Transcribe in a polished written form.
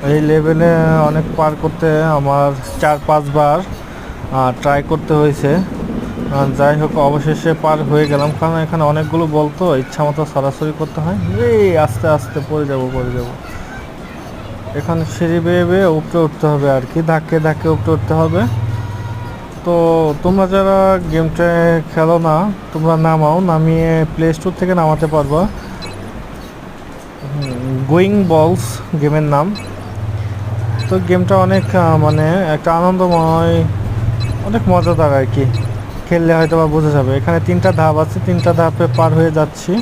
এই লেভেলে অনেক পার করতে আমার 4-5 বার ট্রাই করতে হয়েছে। যাই হোক, অবশেষে পার হয়ে গেলাম, কারণ এখানে অনেকগুলো বলতো ইচ্ছা মতো সরাসরি করতে হয়। এই আস্তে আস্তে পড়ে যাব পড়ে যাব। এখানে সিঁড়ি বেয়ে বেয়ে উপরে উঠতে হবে আর কি, ধাক্কে ধাক্কে উপরে উঠতে হবে। তো তোমরা যারা গেমটা খেলো না, তোমরা নামাও, নামিয়ে প্লে স্টোর থেকে নামাতে পারবা। গোয়িং বলস গেমের নাম। তো গেমটা অনেক মানে একটা আনন্দময়, অনেক মজাদার আর কি। খেললে হয়তো বা বোঝা যাবে। এখানে 3টা ধাপ আছে, 3টা ধাপে পার হয়ে যাচ্ছি।